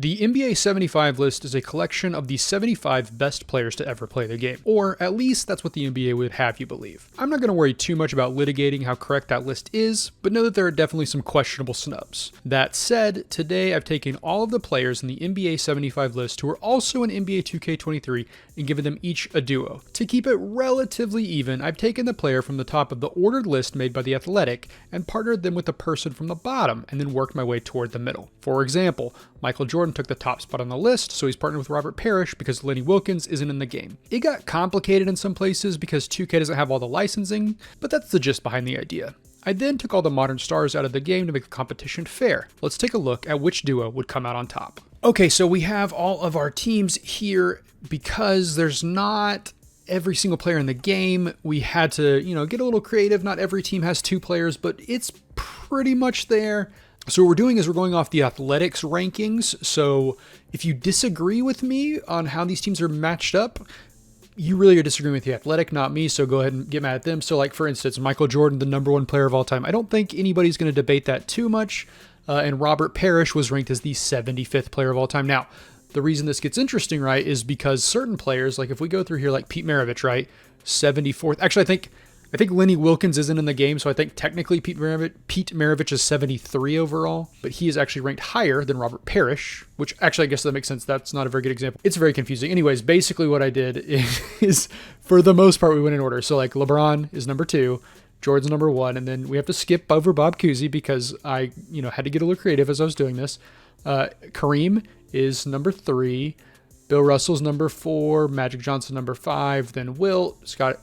The NBA 75 list is a collection of the 75 best players to ever play the game, or at least that's what the NBA would have you believe. I'm not going to worry too much about litigating how correct that list is, but know that there are definitely some questionable snubs. That said, today I've taken all of the players in the NBA 75 list who are also in NBA 2K23 and given them each a duo. To keep it relatively even, I've taken the player from the top of the ordered list made by The Athletic and partnered them with the person from the bottom and then worked my way toward the middle. For example, Michael Jordan took the top spot on the list, so he's partnered with Robert Parish because Lenny Wilkens isn't in the game. It got complicated in some places because 2K doesn't have all the licensing, but that's the gist behind the idea. I then took all the modern stars out of the game to make the competition fair. Let's take a look at which duo would come out on top. Okay, so we have all of our teams here. Because there's not every single player in the game, we had to, get a little creative. Not every team has 2 players, but it's pretty much there. So what we're doing is we're going off the Athletics rankings. So if you disagree with me on how these teams are matched up, you really are disagreeing with the Athletic, not me. So go ahead and get mad at them. So like, for instance, Michael Jordan, the #1 player of all time. I don't think anybody's going to debate that too much. And Robert Parish was ranked as the 75th player of all time. Now, the reason this gets interesting, right, is because certain players, like if we go through here, like Pete Maravich, right, 74th. Actually, I think Lenny Wilkens isn't in the game, so I think technically Pete Maravich is 73 overall, but he is actually ranked higher than Robert Parish, which actually I guess that makes sense. That's not a very good example. It's very confusing. Anyways, basically what I did is for the most part, we went in order. So like LeBron is #2, Jordan's #1, and then we have to skip over Bob Cousy because I, had to get a little creative as I was doing this. Kareem is #3, Bill Russell's #4, Magic Johnson #5, then Wilt, Scott,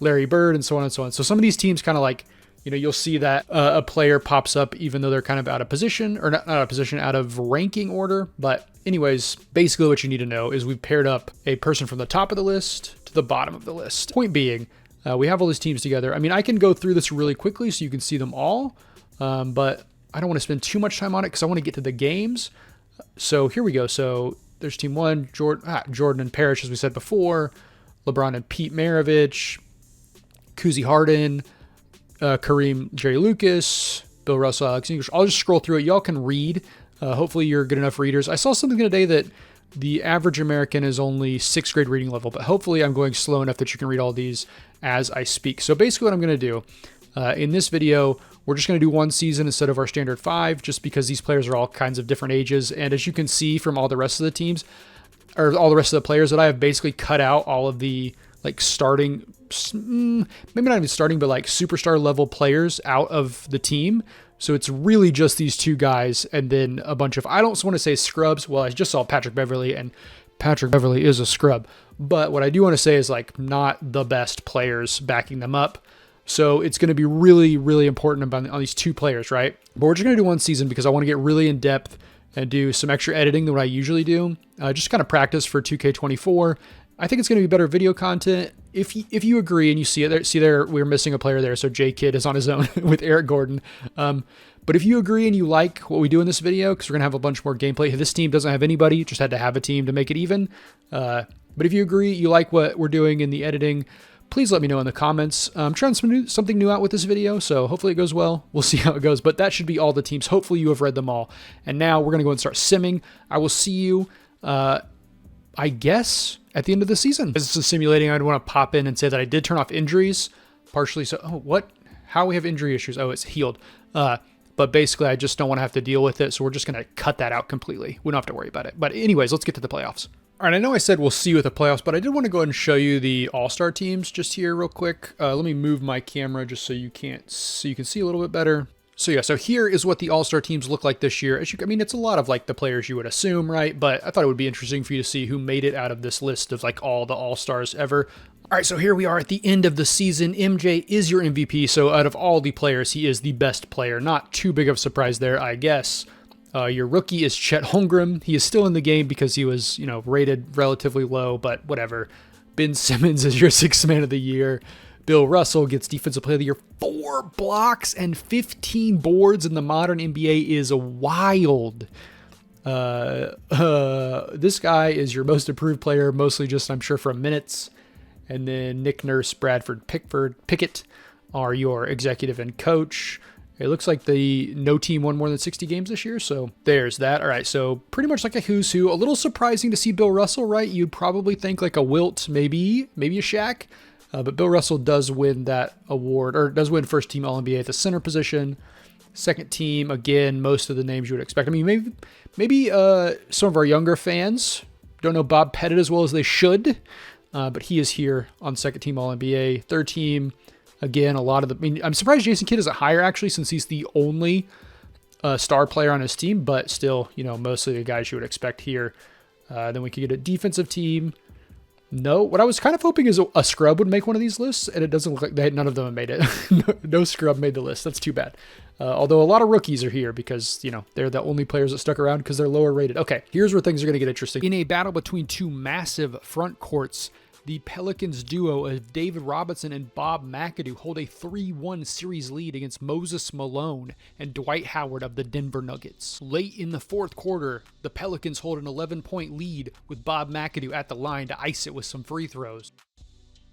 Larry Bird, and so on and so on. So some of these teams kind of like, you'll see that a player pops up even though they're kind of out of position, or not out of position, out of ranking order. But anyways, basically what you need to know is we've paired up a person from the top of the list to the bottom of the list. Point being, we have all these teams together. I mean, I can go through this really quickly so you can see them all, but I don't want to spend too much time on it because I want to get to the games. So here we go. So there's team 1, Jordan and Parish, as we said before, LeBron and Pete Maravich, Cousy Harden, Kareem, Jerry Lucas, Bill Russell, Alex English. I'll just scroll through it. Y'all can read. Hopefully you're good enough readers. I saw something today that the average American is only 6th grade reading level, but hopefully I'm going slow enough that you can read all these as I speak. So basically what I'm going to do in this video, we're just going to do 1 season instead of our standard 5, just because these players are all kinds of different ages. And as you can see from all the rest of the teams, or all the rest of the players, that I have basically cut out all of the like starting, maybe not even starting, but like superstar level players out of the team. So it's really just these 2 guys and then a bunch of, I don't want to say scrubs. Well, I just saw Patrick Beverly, and Patrick Beverly is a scrub. But what I do want to say is like not the best players backing them up. So it's going to be really, really important on these 2 players, right? But we're just going to do 1 season because I want to get really in depth and do some extra editing than what I usually do. Just kind of practice for 2K24. I think it's going to be better video content. If you agree and you see it there, we're missing a player there. So J Kidd is on his own with Eric Gordon. But if you agree and you like what we do in this video, because we're going to have a bunch more gameplay. This team doesn't have anybody, just had to have a team to make it even. But if you agree, you like what we're doing in the editing, please let me know in the comments. I'm trying something new out with this video, so hopefully it goes well. We'll see how it goes, but that should be all the teams. Hopefully you have read them all. And now we're going to go and start simming. I will see you, I guess, at the end of the season. This is simulating. I'd want to pop in and say that I did turn off injuries, partially. So, what? How we have injury issues? Oh, it's healed. But basically, I just don't want to have to deal with it, so we're just going to cut that out completely. We don't have to worry about it. But anyways, let's get to the playoffs. All right, I know I said we'll see you at the playoffs, but I did want to go ahead and show you the All-Star teams just here real quick. Let me move my camera just so you can see a little bit better. So yeah, so here is what the All-Star teams look like this year. I mean, it's a lot of like the players you would assume, right? But I thought it would be interesting for you to see who made it out of this list of like all the All-Stars ever. All right, so here we are at the end of the season. MJ is your MVP, so out of all the players, he is the best player. Not too big of a surprise there, I guess. Your rookie is Chet Holmgren. He is still in the game because he was, rated relatively low, but whatever. Ben Simmons is your 6th man of the year. Bill Russell gets Defensive Player of the Year. 4 blocks and 15 boards in the modern NBA is wild. This guy is your most improved player, mostly just, I'm sure, from minutes. And then Nick Nurse, Bradford Pickett are your executive and coach. It looks like no team won more than 60 games this year, so there's that. All right, so pretty much like a who's who. A little surprising to see Bill Russell, right? You'd probably think like a Wilt, maybe a Shaq, but Bill Russell does win that award, or does win first team All-NBA at the center position. Second team, again, most of the names you would expect. I mean, maybe some of our younger fans don't know Bob Pettit as well as they should, but he is here on second team All-NBA. Third team, again, I'm surprised Jason Kidd isn't higher, actually, since he's the only star player on his team, but still, mostly the guys you would expect here. Then we could get a defensive team. No, what I was kind of hoping is a scrub would make one of these lists, and it doesn't look like none of them have made it. No scrub made the list. That's too bad. Although a lot of rookies are here because, they're the only players that stuck around because they're lower rated. Okay, here's where things are going to get interesting. In a battle between two massive front courts, the Pelicans duo of David Robinson and Bob McAdoo hold a 3-1 series lead against Moses Malone and Dwight Howard of the Denver Nuggets. Late in the fourth quarter, the Pelicans hold an 11-point lead with Bob McAdoo at the line to ice it with some free throws.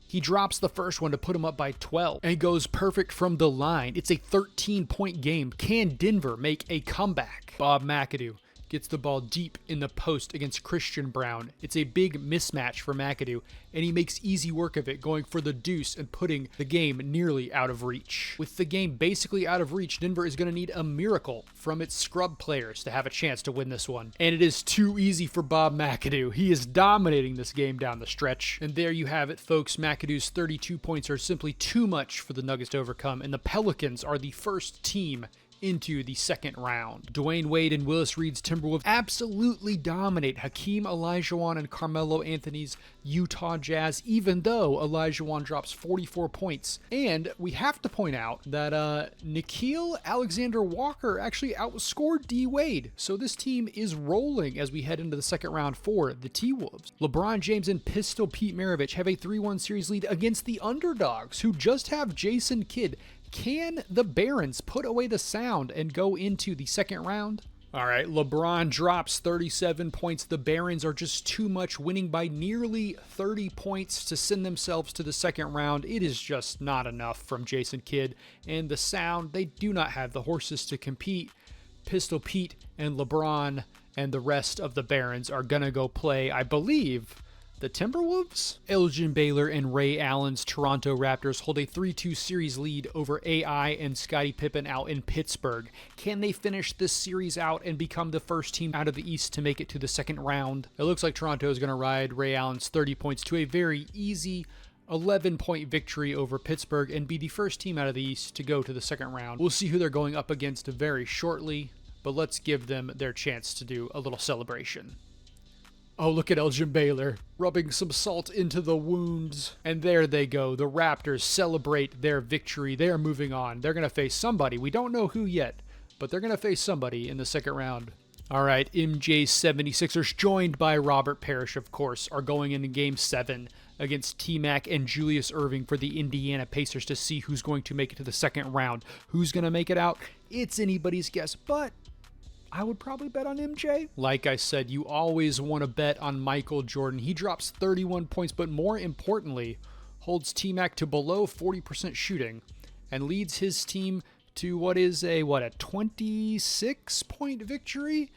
He drops the first one to put him up by 12 and goes perfect from the line. It's a 13-point game. Can Denver make a comeback? Bob McAdoo gets the ball deep in the post against Christian Brown. It's a big mismatch for McAdoo, and he makes easy work of it, going for the deuce and putting the game nearly out of reach. With the game basically out of reach, Denver is going to need a miracle from its scrub players to have a chance to win this one. And it is too easy for Bob McAdoo. He is dominating this game down the stretch. And there you have it, folks. McAdoo's 32 points are simply too much for the Nuggets to overcome, and the Pelicans are the first team into the second round. Dwayne Wade and Willis Reed's Timberwolves absolutely dominate Hakeem Olajuwon and Carmelo Anthony's Utah Jazz, even though Olajuwon drops 44 points. And we have to point out that Nickeil Alexander-Walker actually outscored D. Wade. So this team is rolling as we head into the second round for the T-Wolves. LeBron James and Pistol Pete Maravich have a 3-1 series lead against the underdogs, who just have Jason Kidd. Can the Barons put away the sound and go into the second round? All right, LeBron drops 37 points. The Barons are just too much, winning by nearly 30 points to send themselves to the second round. It is just not enough from Jason Kidd. And the Sound, they do not have the horses to compete. Pistol Pete and LeBron and the rest of the Barons are going to go play, I believe, the Timberwolves? Elgin Baylor and Ray Allen's Toronto Raptors hold a 3-2 series lead over AI and Scottie Pippen out in Pittsburgh. Can they finish this series out and become the first team out of the East to make it to the second round? It looks like Toronto is going to ride Ray Allen's 30 points to a very easy 11-point victory over Pittsburgh and be the first team out of the East to go to the second round. We'll see who they're going up against very shortly, but let's give them their chance to do a little celebration. Oh, look at Elgin Baylor rubbing some salt into the wounds. And there they go. The Raptors celebrate their victory. They are moving on. They're going to face somebody. We don't know who yet, but they're going to face somebody in the second round. All right, MJ's 76ers, joined by Robert Parish, of course, are going into Game 7 against T-Mac and Julius Erving for the Indiana Pacers to see who's going to make it to the second round. Who's going to make it out? It's anybody's guess, but I would probably bet on MJ. Like I said, you always want to bet on Michael Jordan. He drops 31 points, but more importantly, holds T-Mac to below 40% shooting and leads his team to a 26-point victory?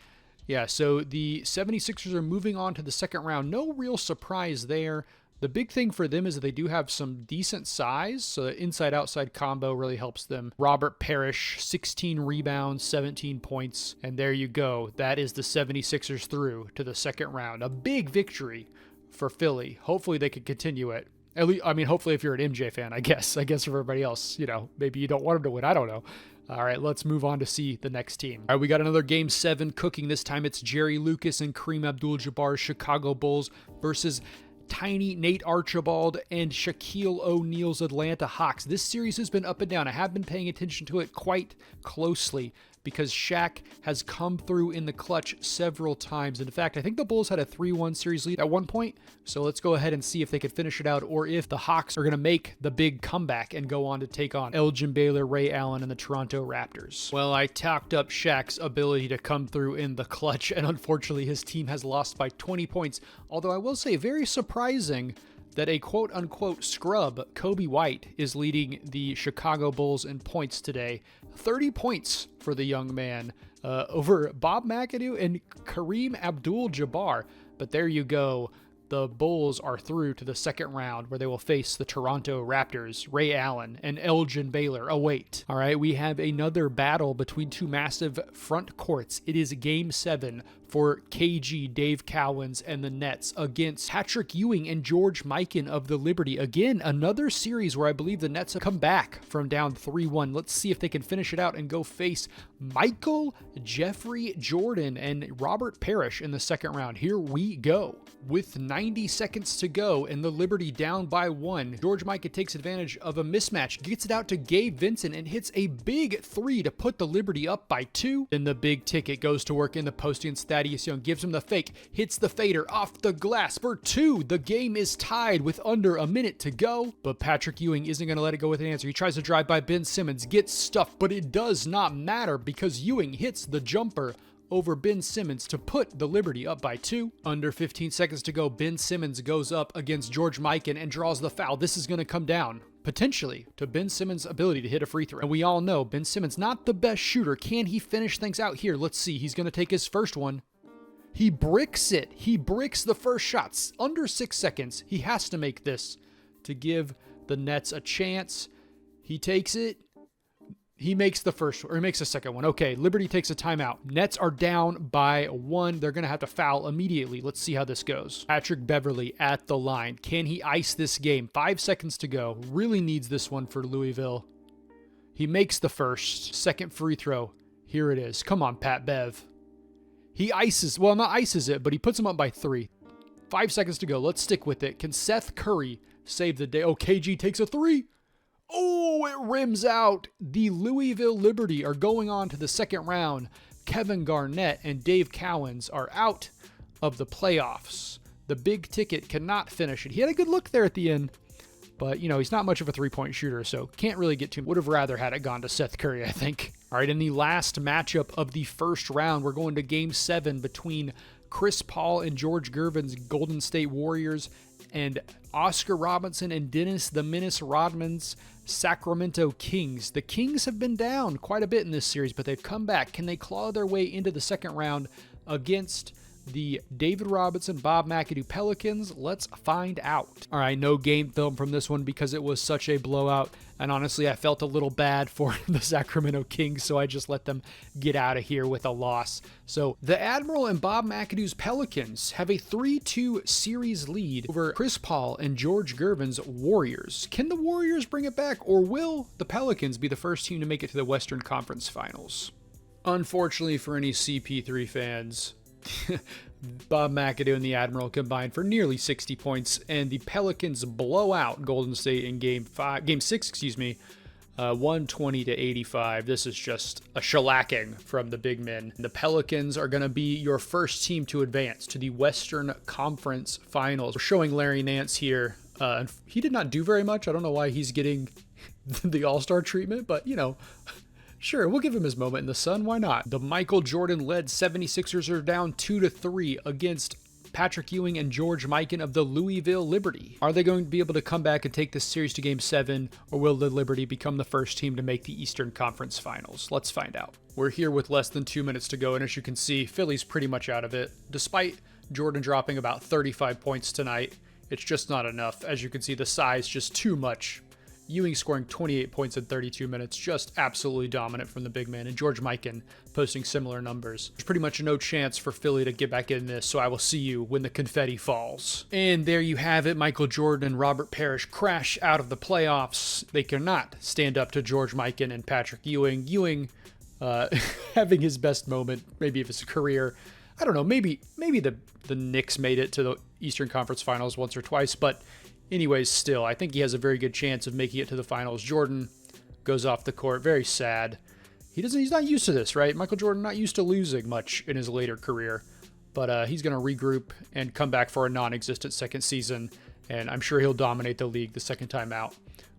Yeah, so the 76ers are moving on to the second round. No real surprise there. The big thing for them is that they do have some decent size, so the inside-outside combo really helps them. Robert Parish, 16 rebounds, 17 points, and there you go. That is the 76ers through to the second round. A big victory for Philly. Hopefully they can continue it. At least, hopefully if you're an MJ fan, I guess for everybody else, maybe you don't want him to win. I don't know. All right, let's move on to see the next team. All right, we got another Game 7 cooking. This time it's Jerry Lucas and Kareem Abdul-Jabbar's Chicago Bulls versus Tiny Nate Archibald and Shaquille O'Neal's Atlanta Hawks. This series has been up and down. I have been paying attention to it quite closely because Shaq has come through in the clutch several times. In fact, I think the Bulls had a 3-1 series lead at one point. So let's go ahead and see if they can finish it out or if the Hawks are going to make the big comeback and go on to take on Elgin Baylor, Ray Allen, and the Toronto Raptors. Well, I talked up Shaq's ability to come through in the clutch, and unfortunately his team has lost by 20 points. Although I will say, very surprising that a quote-unquote scrub, Kobe White, is leading the Chicago Bulls in points today. 30 points for the young man over Bob McAdoo and Kareem Abdul-Jabbar. But there you go. The Bulls are through to the second round where they will face the Toronto Raptors. Ray Allen and Elgin Baylor await. All right, we have another battle between two massive front courts. It is Game 7 for KG, Dave Cowens, and the Nets against Patrick Ewing and George Mikan of the Liberty. Again, another series where I believe the Nets have come back from down 3-1. Let's see if they can finish it out and go face Michael, Jeffrey Jordan, and Robert Parish in the second round. Here we go. With 90 seconds to go and the Liberty down by 1, George Mikan takes advantage of a mismatch, gets it out to Gabe Vincent, and hits a big 3 to put the Liberty up by 2. Then the big ticket goes to work in the post against Thaddeus Young, gives him the fake, hits the fader off the glass for 2. The game is tied with under a minute to go, but Patrick Ewing isn't going to let it go with an answer. He tries to drive by Ben Simmons, gets stuffed, but it does not matter because Ewing hits the jumper over Ben Simmons to put the Liberty up by 2. Under 15 seconds to go, Ben Simmons goes up against George Mikan and draws the foul. This is going to come down, potentially, to Ben Simmons' ability to hit a free throw. And we all know Ben Simmons, not the best shooter. Can he finish things out here? Let's see. He's going to take his first one. He bricks it. He bricks the first shots. Under 6 seconds, he has to make this to give the Nets a chance. He takes it. He makes the first, or he makes the second one. Okay, Liberty takes a timeout. Nets are down by 1. They're going to have to foul immediately. Let's see how this goes. Patrick Beverley at the line. Can he ice this game? 5 seconds to go. Really needs this one for Louisville. He makes the first. Second free throw. Here it is. Come on, Pat Bev. He ices, well, not ices it, but he puts him up by 3. 5 seconds to go. Let's stick with it. Can Seth Curry save the day? Oh, KG takes a 3. Oh, it rims out. The Louisville Liberty are going on to the second round. Kevin Garnett and Dave Cowens are out of the playoffs. The big ticket cannot finish it. He had a good look there at the end, but, you know, he's not much of a three-point shooter, so can't really get too. Would have rather had it gone to Seth Curry, I think. All right, in the last matchup of the first round, we're going to Game 7 between Chris Paul and George Gervin's Golden State Warriors and Oscar Robinson and Dennis the Menace Rodman's Sacramento Kings. The Kings have been down quite a bit in this series, but they've come back. Can they claw their way into the second round against the David Robinson, Bob McAdoo Pelicans? Let's find out. All right, no game film from this one because it was such a blowout. And honestly, I felt a little bad for the Sacramento Kings, so I just let them get out of here with a loss. So the Admiral and Bob McAdoo's Pelicans have a 3-2 series lead over Chris Paul and George Gervin's Warriors. Can the Warriors bring it back, or will the Pelicans be the first team to make it to the Western Conference Finals? Unfortunately for any CP3 fans, Bob McAdoo and the Admiral combined for nearly 60 points, and the Pelicans blow out Golden State in Game 6, 120-85. This is just a shellacking from the big men. The Pelicans are going to be your first team to advance to the Western Conference Finals. We're showing Larry Nance here. He did not do very much. I don't know why he's getting the All-Star treatment, but, you know, sure, we'll give him his moment in the sun. Why not? The Michael Jordan-led 76ers are down 2-3 against Patrick Ewing and George Mikan of the Louisville Liberty. Are they going to be able to come back and take this series to Game 7, or will the Liberty become the first team to make the Eastern Conference Finals? Let's find out. We're here with less than 2 minutes to go, and as you can see, Philly's pretty much out of it. Despite Jordan dropping about 35 points tonight, it's just not enough. As you can see, the size just too much. Ewing scoring 28 points in 32 minutes, just absolutely dominant from the big man, and George Mikan posting similar numbers. There's pretty much no chance for Philly to get back in this, so I will see you when the confetti falls. And there you have it. Michael Jordan and Robert Parish crash out of the playoffs. They cannot stand up to George Mikan and Patrick Ewing. Ewing having his best moment, maybe of his career. I don't know, maybe the Knicks made it to the Eastern Conference Finals once or twice, but anyways, still, I think he has a very good chance of making it to the finals. Jordan goes off the court, very sad. He's not used to this, right? Michael Jordan not used to losing much in his later career, but he's going to regroup and come back for a non-existent second season, and I'm sure he'll dominate the league the second time out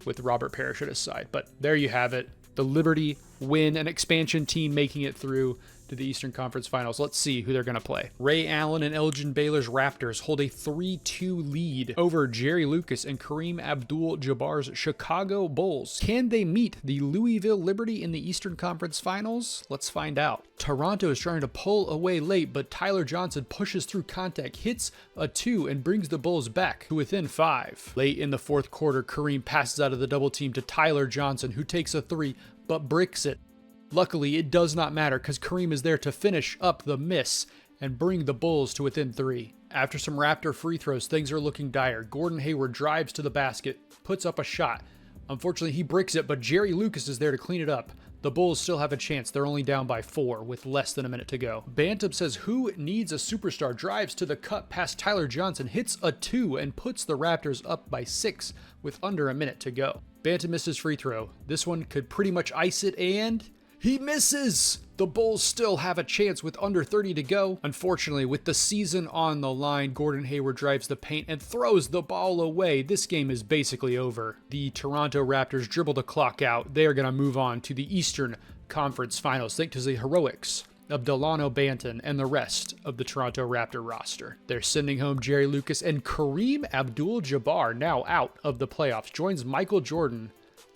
with Robert Parish at his side. But there you have it. The Liberty win, an expansion team making it through to the Eastern Conference Finals. Let's see who they're going to play. Ray Allen and Elgin Baylor's Raptors hold a 3-2 lead over Jerry Lucas and Kareem Abdul-Jabbar's Chicago Bulls. Can they meet the Louisville Liberty in the Eastern Conference Finals? Let's find out. Toronto is trying to pull away late, but Tyler Johnson pushes through contact, hits a 2, and brings the Bulls back to within 5. Late in the fourth quarter, Kareem passes out of the double team to Tyler Johnson, who takes a 3, but bricks it. Luckily, it does not matter because Kareem is there to finish up the miss and bring the Bulls to within 3. After some Raptor free throws, things are looking dire. Gordon Hayward drives to the basket, puts up a shot. Unfortunately, he bricks it, but Jerry Lucas is there to clean it up. The Bulls still have a chance. They're only down by 4 with less than a minute to go. Bantam says, who needs a superstar? Drives to the cut past Tyler Johnson, hits a 2, and puts the Raptors up by 6 with under a minute to go. Bantam missed his free throw. This one could pretty much ice it, and he misses! The Bulls still have a chance with under 30 to go. Unfortunately, with the season on the line, Gordon Hayward drives the paint and throws the ball away. This game is basically over. The Toronto Raptors dribble the clock out. They are going to move on to the Eastern Conference Finals, thanks to the heroics of Delano Banton and the rest of the Toronto Raptor roster. They're sending home Jerry Lucas, and Kareem Abdul-Jabbar, now out of the playoffs, joins Michael Jordan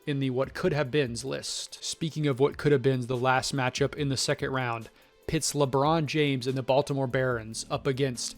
in the what could have been's list. Speaking of what could have been's, the last matchup in the second round pits LeBron James and the Baltimore Barons up against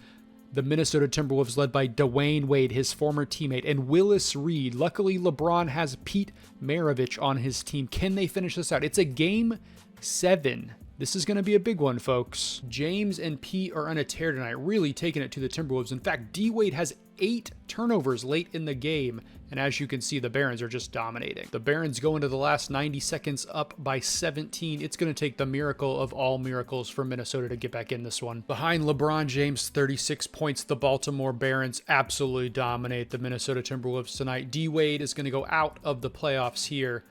the Minnesota Timberwolves led by Dwayne Wade, his former teammate, and Willis Reed. Luckily, LeBron has Pete Maravich on his team. Can they finish this out? It's a game 7. This is going to be a big one, folks. James and Pete are on a tear tonight, really taking it to the Timberwolves. In fact, D-Wade has 8 turnovers late in the game, and as you can see, the Barons are just dominating. The Barons go into the last 90 seconds up by 17. It's going to take the miracle of all miracles for Minnesota to get back in this one. Behind LeBron James, 36 points, the Baltimore Barons absolutely dominate the Minnesota Timberwolves tonight. D-Wade is going to go out of the playoffs here,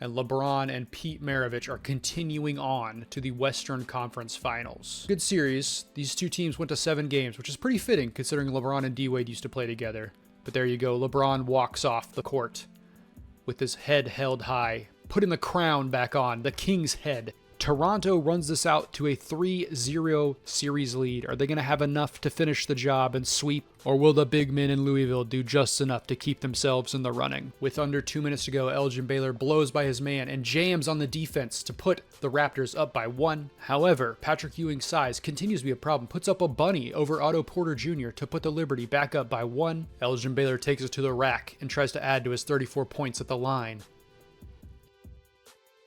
and LeBron and Pete Maravich are continuing on to the Western Conference Finals. Good series. These two teams went to 7 games, which is pretty fitting considering LeBron and D-Wade used to play together. But there you go. LeBron walks off the court with his head held high, putting the crown back on, the king's head. Toronto runs this out to a 3-0 series lead. Are they going to have enough to finish the job and sweep, or will the big men in Louisville do just enough to keep themselves in the running? With under 2 minutes to go, Elgin Baylor blows by his man and jams on the defense to put the Raptors up by 1. However, Patrick Ewing's size continues to be a problem, puts up a bunny over Otto Porter Jr. to put the Liberty back up by 1. Elgin Baylor takes it to the rack and tries to add to his 34 points at the line.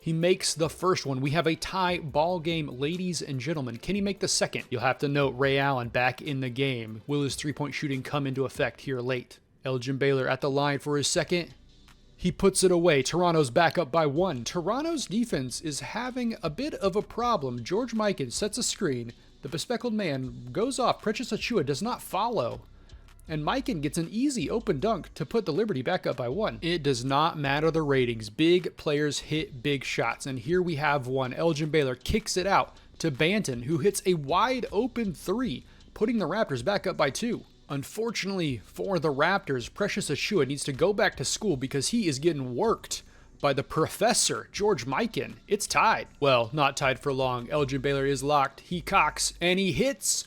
He makes the first one. We have a tie ball game, ladies and gentlemen. Can he make the second? You'll have to note Ray Allen back in the game. Will his three-point shooting come into effect here late? Elgin Baylor at the line for his second. He puts it away. Toronto's back up by 1. Toronto's defense is having a bit of a problem. George Mikan sets a screen. The bespectacled man goes off. Precious Achiuwa does not follow. And Mikan gets an easy open dunk to put the Liberty back up by 1. It does not matter the ratings. Big players hit big shots. And here we have one. Elgin Baylor kicks it out to Banton, who hits a wide open 3, putting the Raptors back up by 2. Unfortunately for the Raptors, Precious Achiuwa needs to go back to school because he is getting worked by the professor, George Mikan. It's tied. Well, not tied for long. Elgin Baylor is locked. He cocks and he hits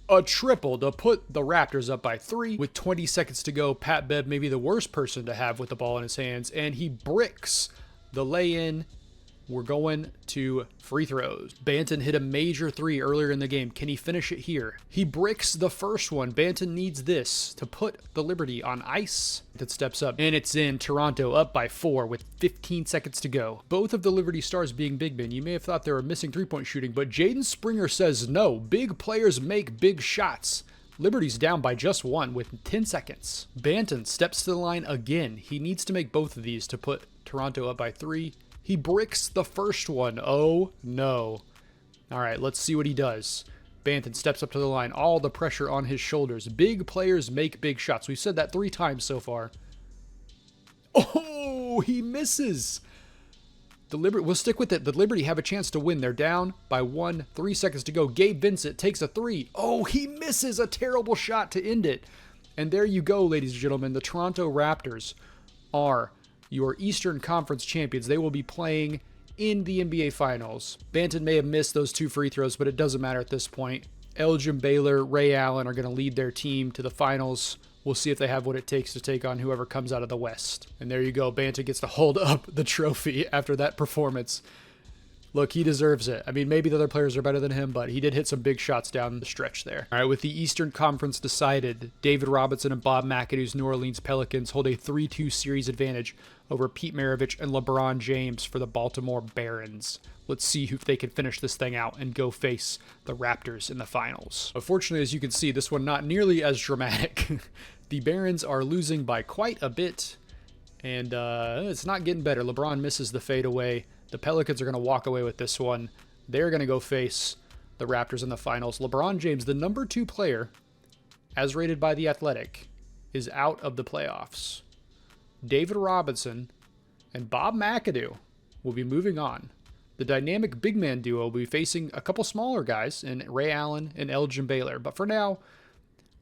a triple to put the Raptors up by 3. With 20 seconds to go, Pat Bev may be the worst person to have with the ball in his hands, and he bricks the lay-in. We're going to free throws. Banton hit a major 3 earlier in the game. Can he finish it here? He bricks the first one. Banton needs this to put the Liberty on ice. That steps up, and it's in. Toronto up by 4 with 15 seconds to go. Both of the Liberty stars being big men. You may have thought they were missing three-point shooting, but Jaden Springer says no. Big players make big shots. Liberty's down by just 1 with 10 seconds. Banton steps to the line again. He needs to make both of these to put Toronto up by 3. He bricks the first one. Oh, no. All right, let's see what he does. Banton steps up to the line. All the pressure on his shoulders. Big players make big shots. We've said that 3 times so far. Oh, he misses. The Liberty, we'll stick with it. The Liberty have a chance to win. They're down by 1. 3 seconds to go. Gabe Vincent takes a 3. Oh, he misses a terrible shot to end it. And there you go, ladies and gentlemen. The Toronto Raptors are your Eastern Conference champions. They will be playing in the NBA Finals. Banton may have missed those 2 free throws, but it doesn't matter at this point. Elgin Baylor, Ray Allen are going to lead their team to the finals. We'll see if they have what it takes to take on whoever comes out of the West. And there you go. Banton gets to hold up the trophy after that performance. Look, he deserves it. I mean, maybe the other players are better than him, but he did hit some big shots down the stretch there. All right, with the Eastern Conference decided, David Robinson and Bob McAdoo's New Orleans Pelicans hold a 3-2 series advantage over Pete Maravich and LeBron James for the Baltimore Barons. Let's see if they can finish this thing out and go face the Raptors in the finals. Unfortunately, as you can see, this one not nearly as dramatic. The Barons are losing by quite a bit, and it's not getting better. LeBron misses the fadeaway. The Pelicans are going to walk away with this one. They're going to go face the Raptors in the finals. LeBron James, the number 2 player, as rated by The Athletic, is out of the playoffs. David Robinson and Bob McAdoo will be moving on. The dynamic big man duo will be facing a couple smaller guys in Ray Allen and Elgin Baylor. But for now,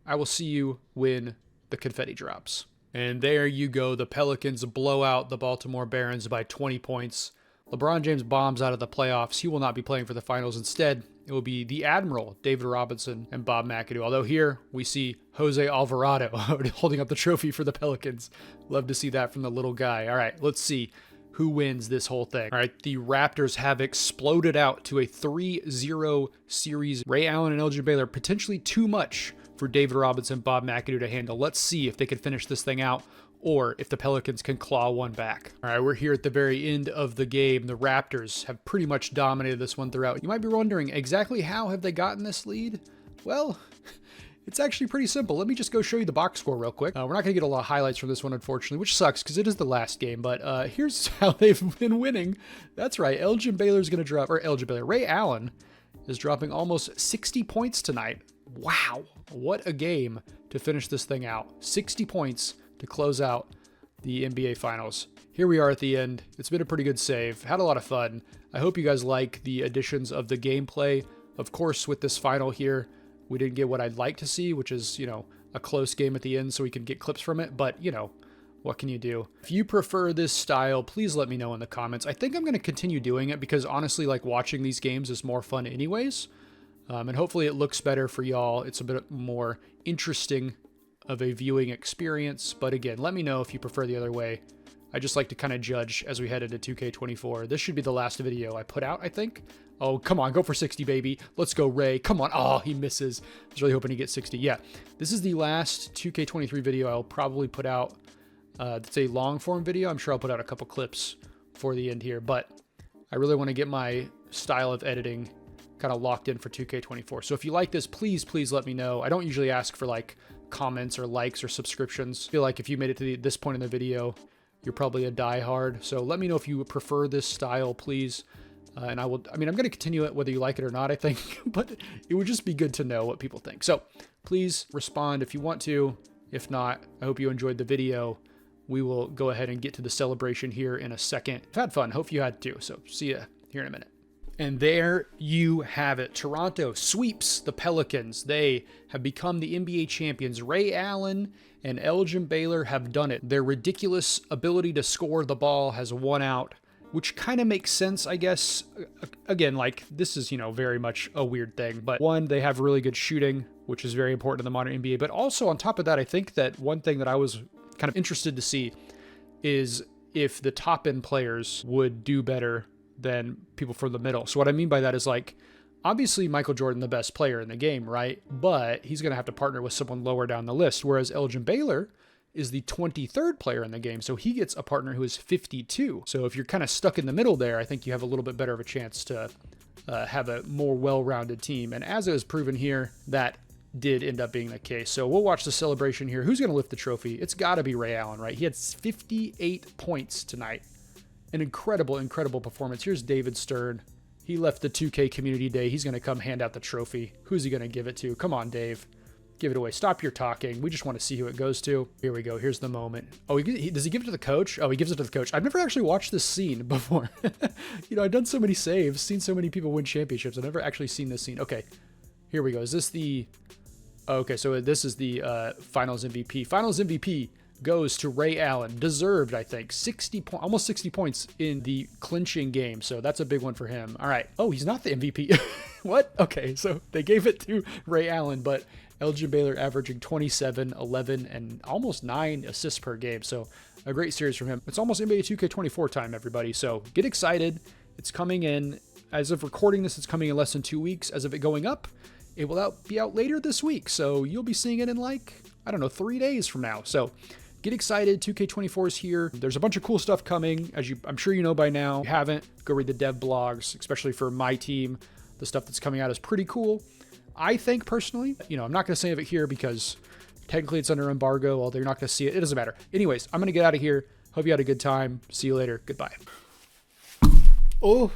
I will see you when the confetti drops. And there you go. The Pelicans blow out the Baltimore Barons by 20 points. LeBron James bombs out of the playoffs. He will not be playing for the finals. Instead, it will be the Admiral, David Robinson, and Bob McAdoo. Although here we see Jose Alvarado holding up the trophy for the Pelicans. Love to see that from the little guy. All right, let's see who wins this whole thing. All right, the Raptors have exploded out to a 3-0 series. Ray Allen and Elgin Baylor, potentially too much for David Robinson, Bob McAdoo to handle. Let's see if they can finish this thing out, or if the Pelicans can claw one back. All right, we're here at the very end of the game. The Raptors have pretty much dominated this one throughout. You might be wondering, exactly how have they gotten this lead? Well, it's actually pretty simple. Let me just go show you the box score real quick. We're not going to get a lot of highlights from this one, unfortunately, which sucks because it is the last game, but here's how they've been winning. That's right, Elgin Baylor's going to drop, or Elgin Baylor, Ray Allen is dropping almost 60 points tonight. Wow, what a game to finish this thing out. 60 points to close out the NBA Finals. Here we are at the end. It's been a pretty good save. Had a lot of fun. I hope you guys like the additions of the gameplay. Of course, with this final here, we didn't get what I'd like to see, which is, a close game at the end so we can get clips from it. But, what can you do? If you prefer this style, please let me know in the comments. I think I'm going to continue doing it because honestly, watching these games is more fun anyways. And hopefully it looks better for y'all. It's a bit more interesting of a viewing experience. But again, let me know if you prefer the other way. I just like to kind of judge as we head into 2K24. This should be the last video I put out, I think. Oh, come on, go for 60, baby. Let's go, Ray. Come on. Oh, he misses. I was really hoping he gets 60. Yeah, this is the last 2K23 video I'll probably put out. It's a long form video. I'm sure I'll put out a couple clips for the end here, but I really want to get my style of editing kind of locked in for 2K24. So if you like this, please let me know. I don't usually ask for comments or likes or subscriptions. I feel like if you made it to this point in the video, you're probably a diehard. So let me know if you prefer this style, please. And I'm going to continue it whether you like it or not, I think, but it would just be good to know what people think. So please respond if you want to. If not, I hope you enjoyed the video. We will go ahead and get to the celebration here in a second. I've had fun. Hope you had too. So see ya here in a minute. And there you have it. Toronto sweeps the Pelicans. They have become the NBA champions. Ray Allen and Elgin Baylor have done it. Their ridiculous ability to score the ball has won out, which kind of makes sense, I guess. Again, this is, very much a weird thing. But one, they have really good shooting, which is very important in the modern NBA. But also on top of that, I think that one thing that I was kind of interested to see is if the top end players would do better than people from the middle. So what I mean by that is obviously Michael Jordan, the best player in the game, right? But he's going to have to partner with someone lower down the list. Whereas Elgin Baylor is the 23rd player in the game. So he gets a partner who is 52. So if you're kind of stuck in the middle there, I think you have a little bit better of a chance to have a more well-rounded team. And as it was proven here, that did end up being the case. So we'll watch the celebration here. Who's going to lift the trophy? It's got to be Ray Allen, right? He had 58 points tonight. An incredible performance. Here's David Stern. He left the 2K Community Day. He's going to come hand out the trophy. Who's he going to give it to? Come on, Dave. Give it away. Stop your talking. We just want to see who it goes to. Here we go. Here's the moment. Oh, does he give it to the coach? Oh, he gives it to the coach. I've never actually watched this scene before. I've done so many saves, seen so many people win championships. I've never actually seen this scene. Okay, here we go. Is this the... Okay, so this is the Finals MVP. Finals MVP goes to Ray Allen. Deserved, I think. Almost 60 points in the clinching game, so that's a big one for him. All right. Oh, he's not the MVP. What? Okay, so they gave it to Ray Allen, but Elgin Baylor averaging 27, 11, and almost 9 assists per game, so a great series from him. It's almost NBA 2K24 time, everybody, so get excited. It's coming in. As of recording this, it's coming in less than 2 weeks. As of it going up, it will be out later this week, so you'll be seeing it in like, I don't know, 3 days from now. So get excited. 2K24 is here. There's a bunch of cool stuff coming, I'm sure you know by now. If you haven't, go read the dev blogs, especially for my team. The stuff that's coming out is pretty cool. I think personally, I'm not going to say it here because technically it's under embargo, although you're not going to see it. It doesn't matter. Anyways, I'm going to get out of here. Hope you had a good time. See you later. Goodbye. Oh.